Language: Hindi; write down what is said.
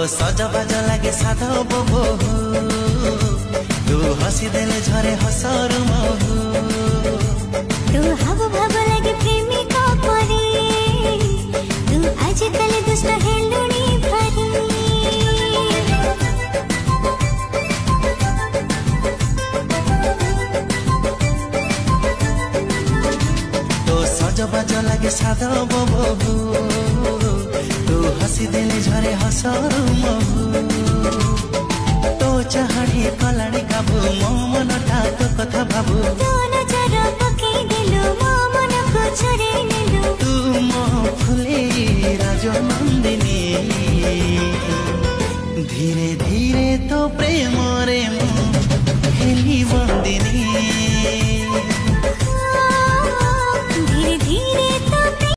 सजबाज लागे साधो बोबो तू हसी देले झरे हसर महु तू हाव भाव लागे प्रेमिका परी तू आज कल दुष्ट हेलुनी भरी तो सजबाज लागे साधो बोबो तू हसी देले झरे हसर महु तो चाहणी कलाणी काबू मो मन तो कथा भाबू तो नजर पके देलु मो मन को छुड़े नेलु तू मो फुले राजनंदिनी धीरे धीरे तो प्रेम